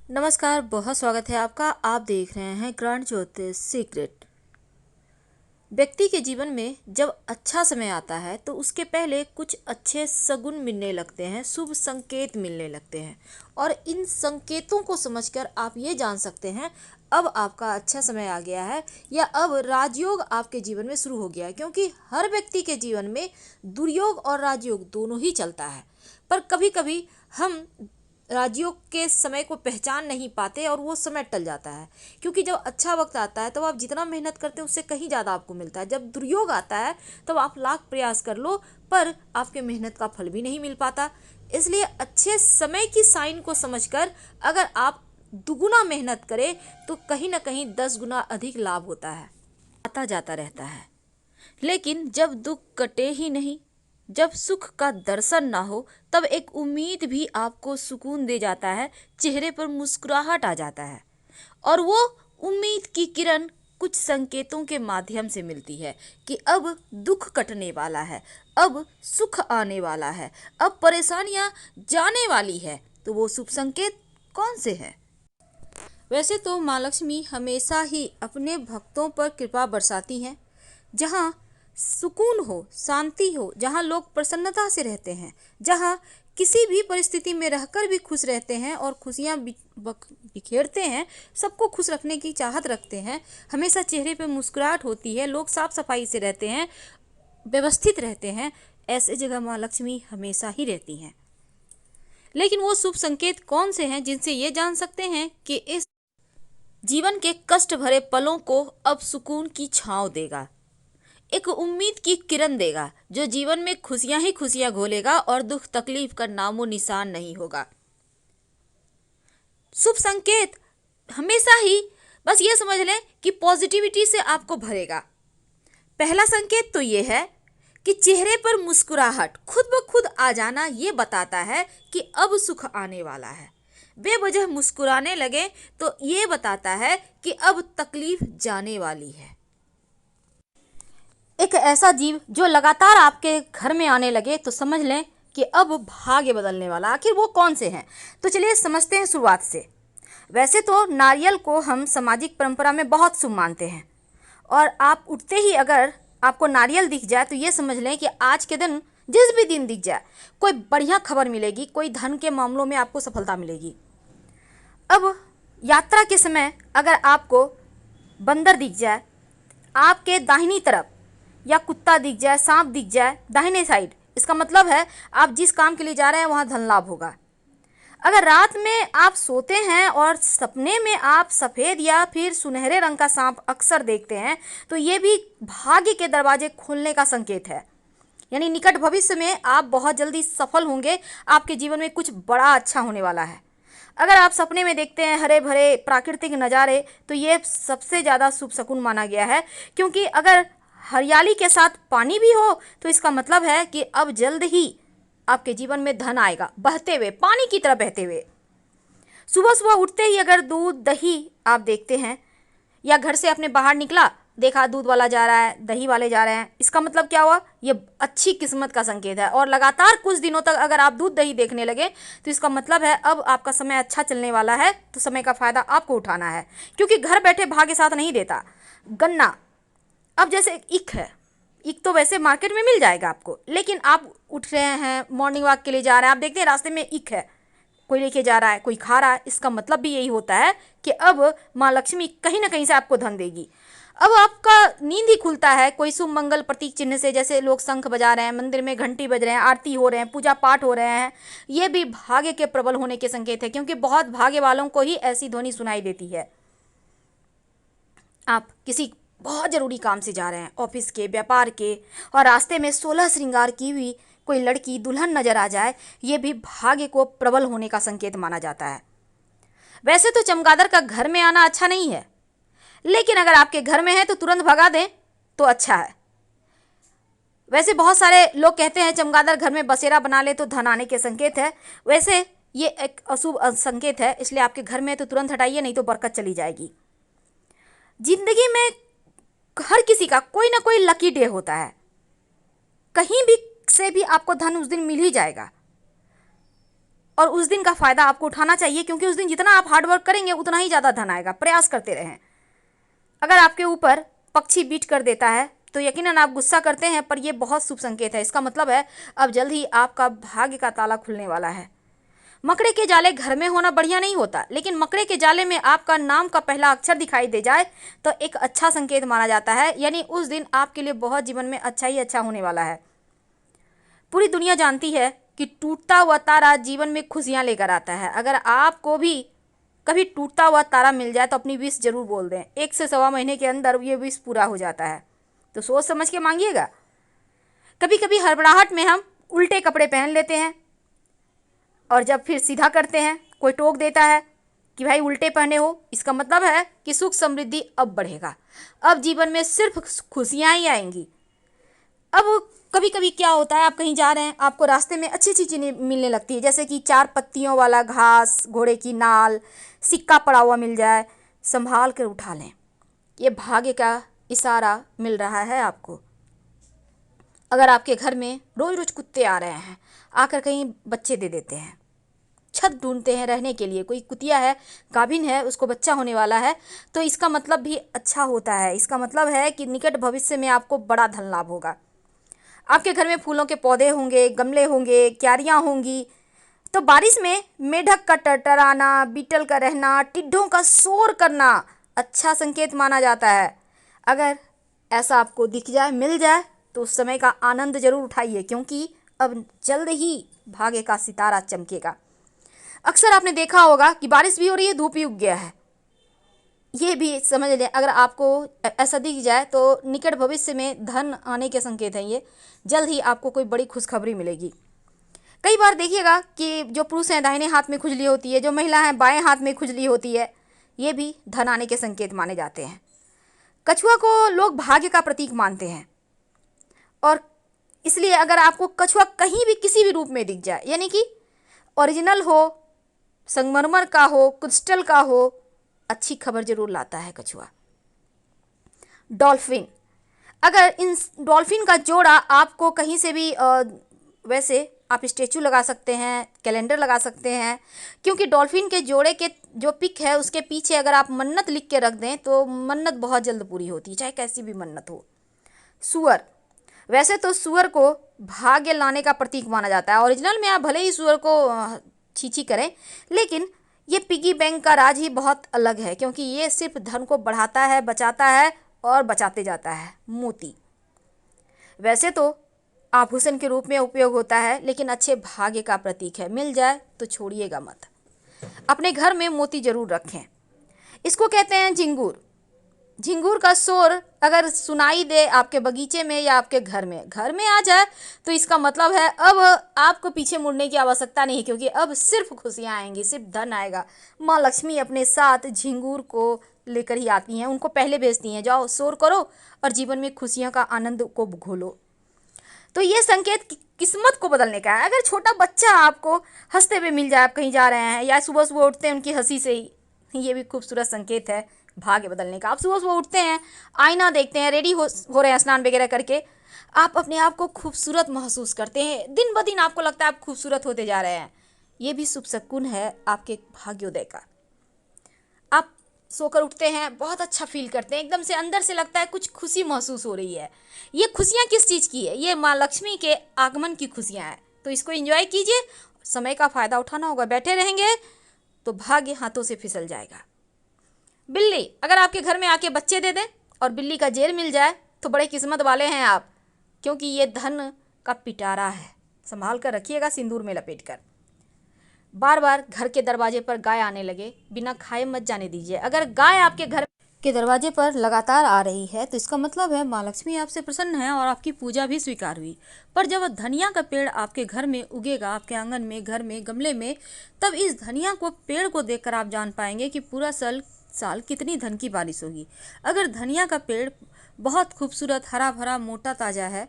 नमस्कार, बहुत स्वागत है आपका। आप देख रहे हैं ग्रांड ज्योतिष सीक्रेट। व्यक्ति के जीवन में जब अच्छा समय आता है तो उसके पहले कुछ अच्छे सगुन मिलने लगते हैं, शुभ संकेत मिलने लगते हैं और इन संकेतों को समझकर आप ये जान सकते हैं अब आपका अच्छा समय आ गया है या अब राजयोग आपके जीवन में शुरू हो गया है। क्योंकि हर व्यक्ति के जीवन में दुर्योग और राजयोग दोनों ही चलता है, पर कभी कभी हम राजयोग के समय को पहचान नहीं पाते और वो समय टल जाता है। क्योंकि जब अच्छा वक्त आता है तो आप जितना मेहनत करते हैं उससे कहीं ज़्यादा आपको मिलता है। जब दुर्योग आता है तब आप लाख प्रयास कर लो पर आपके मेहनत का फल भी नहीं मिल पाता। इसलिए अच्छे समय की साइन को समझकर अगर आप दुगुना मेहनत करें तो कहीं ना कहीं 10 गुना अधिक लाभ होता है, आता जाता रहता है। लेकिन जब दुख कटे ही नहीं, जब सुख का दर्शन ना हो, तब एक उम्मीद भी आपको सुकून दे जाता है, चेहरे पर मुस्कुराहट आ जाता है। और वो उम्मीद की किरण कुछ संकेतों के माध्यम से मिलती है कि अब दुख कटने वाला है, अब सुख आने वाला है, अब परेशानियां जाने वाली है। तो वो शुभ संकेत कौन से हैं? वैसे तो माँ लक्ष्मी हमेशा ही अपने भक्तों पर कृपा बरसाती हैं। जहाँ सुकून हो, शांति हो, जहाँ लोग प्रसन्नता से रहते हैं, जहाँ किसी भी परिस्थिति में रहकर भी खुश रहते हैं और खुशियाँ बिखेरते हैं, सबको खुश रखने की चाहत रखते हैं, हमेशा चेहरे पे मुस्कुराहट होती है, लोग साफ सफाई से रहते हैं, व्यवस्थित रहते हैं, ऐसे जगह माँ लक्ष्मी हमेशा ही रहती हैं। लेकिन वो शुभ संकेत कौन से हैं जिनसे ये जान सकते हैं कि इस जीवन के कष्ट भरे पलों को अब सुकून की छांव देगा, एक उम्मीद की किरण देगा जो जीवन में खुशियां ही खुशियां घोलेगा और दुख तकलीफ का नामो निशान नहीं होगा। शुभ संकेत हमेशा ही बस ये समझ लें कि पॉजिटिविटी से आपको भरेगा। पहला संकेत तो ये है कि चेहरे पर मुस्कुराहट खुद ब खुद आ जाना, ये बताता है कि अब सुख आने वाला है। बेवजह मुस्कुराने लगे तो ये बताता है कि अब तकलीफ जाने वाली है। एक ऐसा जीव जो लगातार आपके घर में आने लगे तो समझ लें कि अब भाग्य बदलने वाला। आखिर वो कौन से हैं? तो चलिए समझते हैं शुरुआत से। वैसे तो नारियल को हम सामाजिक परंपरा में बहुत शुभ मानते हैं और आप उठते ही अगर आपको नारियल दिख जाए तो ये समझ लें कि आज के दिन, जिस भी दिन दिख जाए, कोई बढ़िया खबर मिलेगी, कोई धन के मामलों में आपको सफलता मिलेगी। अब यात्रा के समय अगर आपको बंदर दिख जाए आपके दाहिनी तरफ, या कुत्ता दिख जाए, सांप दिख जाए दाहिने साइड, इसका मतलब है आप जिस काम के लिए जा रहे हैं वहां धन लाभ होगा। अगर रात में आप सोते हैं और सपने में आप सफ़ेद या फिर सुनहरे रंग का सांप अक्सर देखते हैं तो ये भी भाग्य के दरवाजे खुलने का संकेत है। यानी निकट भविष्य में आप बहुत जल्दी सफल होंगे, आपके जीवन में कुछ बड़ा अच्छा होने वाला है। अगर आप सपने में देखते हैं हरे भरे प्राकृतिक नज़ारे तो ये सबसे ज़्यादा शुभ शकुन माना गया है। क्योंकि अगर हरियाली के साथ पानी भी हो तो इसका मतलब है कि अब जल्द ही आपके जीवन में धन आएगा, बहते हुए, पानी की तरह बहते हुए। सुबह सुबह उठते ही अगर दूध दही आप देखते हैं, या घर से अपने बाहर निकला, देखा दूध वाला जा रहा है, दही वाले जा रहे हैं, इसका मतलब क्या हुआ? ये अच्छी किस्मत का संकेत है। और लगातार कुछ दिनों तक अगर आप दूध दही देखने लगे तो इसका मतलब है अब आपका समय अच्छा चलने वाला है, तो समय का फायदा आपको उठाना है। क्योंकि घर बैठे भाग्य साथ नहीं देता। गन्ना, अब जैसे ईख है, ईख तो वैसे मार्केट में मिल जाएगा आपको, लेकिन आप उठ रहे हैं, मॉर्निंग वॉक के लिए जा रहे हैं, आप देखते हैं रास्ते में ईख है, कोई लेके जा रहा है, कोई खा रहा है, इसका मतलब भी यही होता है कि अब माँ लक्ष्मी कहीं ना कहीं से आपको धन देगी। अब आपका नींद ही खुलता है कोई शुभ मंगल प्रतीक चिन्ह से, जैसे लोग शंख बजा रहे हैं, मंदिर में घंटी बज रहे हैं, आरती हो रहे हैं, पूजा पाठ हो रहे हैं, ये भी भाग्य के प्रबल होने के संकेत है। क्योंकि बहुत भाग्य वालों को ही ऐसी ध्वनि सुनाई देती है। आप किसी बहुत ज़रूरी काम से जा रहे हैं, ऑफिस के, व्यापार के, और रास्ते में 16 श्रृंगार की हुई कोई लड़की दुल्हन नजर आ जाए, ये भी भाग्य को प्रबल होने का संकेत माना जाता है। वैसे तो चमगादड़ का घर में आना अच्छा नहीं है, लेकिन अगर आपके घर में है तो तुरंत भगा दें तो अच्छा है। वैसे बहुत सारे लोग कहते हैं चमगादड़ घर में बसेरा बना ले तो धन आने के संकेत है। वैसे ये एक अशुभ संकेत है, इसलिए आपके घर में है तो तुरंत हटाइए, नहीं तो बरकत चली जाएगी। जिंदगी में हर किसी का कोई ना कोई लकी डे होता है, कहीं भी से भी आपको धन उस दिन मिल ही जाएगा। और उस दिन का फ़ायदा आपको उठाना चाहिए, क्योंकि उस दिन जितना आप हार्ड वर्क करेंगे उतना ही ज़्यादा धन आएगा। प्रयास करते रहें। अगर आपके ऊपर पक्षी बीट कर देता है तो यकीनन आप गुस्सा करते हैं, पर यह बहुत शुभ संकेत है। इसका मतलब है अब जल्द ही आपका भाग्य का ताला खुलने वाला है। मकड़े के जाले घर में होना बढ़िया नहीं होता, लेकिन मकड़े के जाले में आपका नाम का पहला अक्षर दिखाई दे जाए तो एक अच्छा संकेत माना जाता है, यानी उस दिन आपके लिए बहुत जीवन में अच्छा ही अच्छा होने वाला है। पूरी दुनिया जानती है कि टूटता हुआ तारा जीवन में खुशियां लेकर आता है। अगर आपको भी कभी टूटता हुआ तारा मिल जाए तो अपनी विश जरूर बोल दें। 1 से सवा महीने के अंदर ये विश पूरा हो जाता है, तो सोच समझ के मांगिएगा। कभी कभी हड़बड़ाहट में हम उल्टे कपड़े पहन लेते हैं और जब फिर सीधा करते हैं कोई टोक देता है कि भाई उल्टे पहने हो। इसका मतलब है कि सुख समृद्धि अब बढ़ेगा, अब जीवन में सिर्फ खुशियां ही आएंगी। अब कभी कभी क्या होता है, आप कहीं जा रहे हैं, आपको रास्ते में अच्छी अच्छी चीज़ें मिलने लगती है, जैसे कि 4 पत्तियों वाला घास, घोड़े की नाल, सिक्का पड़ा हुआ मिल जाए, संभाल कर उठा लें। ये भाग्य का इशारा मिल रहा है आपको। अगर आपके घर में रोज रोज कुत्ते आ रहे हैं, आकर कहीं बच्चे दे देते हैं, छत ढूंढते हैं रहने के लिए, कोई कुतिया है, गाभिन है, उसको बच्चा होने वाला है, तो इसका मतलब भी अच्छा होता है। इसका मतलब है कि निकट भविष्य में आपको बड़ा धन लाभ होगा। आपके घर में फूलों के पौधे होंगे, गमले होंगे, क्यारियाँ होंगी, तो बारिश में मेढक का टरटराना, बीटल का रहना, टिड्ढों का शोर करना अच्छा संकेत माना जाता है। अगर ऐसा आपको दिख जाए, मिल जाए, तो उस समय का आनंद जरूर उठाइए, क्योंकि अब जल्द ही भाग्य का सितारा चमकेगा। अक्सर आपने देखा होगा कि बारिश भी हो रही है, धूप भी उग गया है। ये भी समझ लें, अगर आपको ऐसा दिख जाए तो निकट भविष्य में धन आने के संकेत हैं। ये जल्द ही आपको कोई बड़ी खुशखबरी मिलेगी। कई बार देखिएगा कि जो पुरुष हैं दाहिने हाथ में खुजली होती है, जो महिला हैं बाएं हाथ में खुजली होती है, ये भी धन आने के संकेत माने जाते हैं। कछुआ को लोग भाग्य का प्रतीक मानते हैं, और इसलिए अगर आपको कछुआ कहीं भी किसी भी रूप में दिख जाए, यानी कि ओरिजिनल हो, संगमरमर का हो, क्रिस्टल का हो, अच्छी खबर जरूर लाता है कछुआ। डॉल्फिन, अगर इन डॉल्फिन का जोड़ा आपको कहीं से भी वैसे आप स्टेचू लगा सकते हैं, कैलेंडर लगा सकते हैं, क्योंकि डॉल्फिन के जोड़े के जो पिक है उसके पीछे अगर आप मन्नत लिख के रख दें तो मन्नत बहुत जल्द पूरी होती है, चाहे कैसी भी मन्नत हो। सुअर, वैसे तो सुअर को भाग्य लाने का प्रतीक माना जाता है। ओरिजिनल में आप भले ही सुअर को छीछी करें, लेकिन ये पिगी बैंक का राज ही बहुत अलग है, क्योंकि ये सिर्फ धन को बढ़ाता है, बचाता है और बचाते जाता है। मोती, वैसे तो आभूषण के रूप में उपयोग होता है, लेकिन अच्छे भाग्य का प्रतीक है। मिल जाए तो छोड़िएगा मत, अपने घर में मोती जरूर रखें। इसको कहते हैं झिंगूर। झिंगूर का शोर अगर सुनाई दे आपके बगीचे में या आपके घर में आ जाए तो इसका मतलब है अब आपको पीछे मुड़ने की आवश्यकता नहीं, क्योंकि अब सिर्फ खुशियाँ आएंगी, सिर्फ धन आएगा। माँ लक्ष्मी अपने साथ झिंगूर को लेकर ही आती हैं, उनको पहले भेजती हैं, जाओ शोर करो और जीवन में खुशियों का आनंद को घोलो। तो ये संकेत किस्मत को बदलने का है। अगर छोटा बच्चा आपको हंसते हुए मिल जाए, आप कहीं जा रहे हैं, या सुबह सुबह उठते हैं उनकी हंसी से ही, ये भी खूबसूरत संकेत है भाग्य बदलने का। आप सुबह सुबह उठते हैं, आईना देखते हैं, रेडी हो रहे हैं स्नान वगैरह करके, आप अपने आप को खूबसूरत महसूस करते हैं, दिन ब दिन आपको लगता है आप खूबसूरत होते जा रहे हैं। ये भी शुभ शकुन है आपके भाग्योदय का। आप सोकर उठते हैं, बहुत अच्छा फील करते हैं, एकदम से अंदर से लगता है कुछ खुशी महसूस हो रही है। ये खुशियाँ किस चीज़ की है? ये माँ लक्ष्मी के आगमन की खुशियाँ हैं। तो इसको एंजॉय कीजिए, समय का फ़ायदा उठाना होगा। बैठे रहेंगे तो भाग्य हाथों से फिसल जाएगा। बिल्ली, अगर आपके घर में आके बच्चे दे दें और बिल्ली का जेर मिल जाए तो बड़े किस्मत वाले हैं आप, क्योंकि ये धन का पिटारा है। संभाल कर रखिएगा सिंदूर में लपेट कर। बार बार घर के दरवाजे पर गाय आने लगे, बिना खाए मत जाने दीजिए। अगर गाय आपके घर के दरवाजे पर लगातार आ रही है तो इसका मतलब है माँ लक्ष्मी आपसे प्रसन्न है और आपकी पूजा भी स्वीकार हुई। पर जब धनिया का पेड़ आपके घर में उगेगा, आपके आंगन में, घर में, गमले में, तब इस धनिया को, पेड़ को देखकर आप जान पाएंगे कि पूरा साल कितनी धन की बारिश होगी। अगर धनिया का पेड़ बहुत खूबसूरत, हरा भरा, मोटा, ताज़ा है,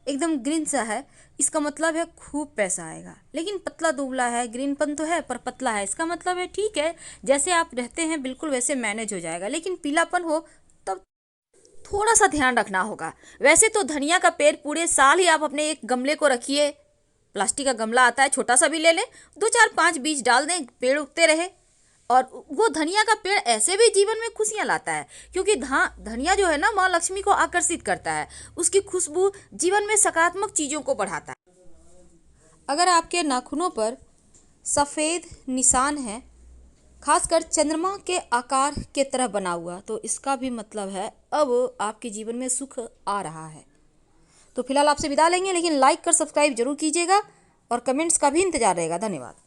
एकदम ग्रीन सा है, इसका मतलब है खूब पैसा आएगा। लेकिन पतला दुबला है, ग्रीनपन तो है पर पतला है, इसका मतलब है ठीक है, जैसे आप रहते हैं बिल्कुल वैसे मैनेज हो जाएगा। लेकिन पीलापन हो तब थोड़ा सा ध्यान रखना होगा। वैसे तो धनिया का पेड़ पूरे साल ही आप अपने एक गमले को रखिए, प्लास्टिक का गमला आता है, छोटा सा भी ले लें, 2 4 5 बीज डाल दें, पेड़ उगते रहे। और वो धनिया का पेड़ ऐसे भी जीवन में खुशियाँ लाता है, क्योंकि धनिया जो है ना, माँ लक्ष्मी को आकर्षित करता है। उसकी खुशबू जीवन में सकारात्मक चीज़ों को बढ़ाता है। अगर आपके नाखूनों पर सफ़ेद निशान है, खासकर चंद्रमा के आकार के तरह बना हुआ, तो इसका भी मतलब है अब आपके जीवन में सुख आ रहा है। तो फिलहाल आपसे विदा लेंगे, लेकिन लाइक कर सब्सक्राइब जरूर कीजिएगा और कमेंट्स का भी इंतजार रहेगा। धन्यवाद।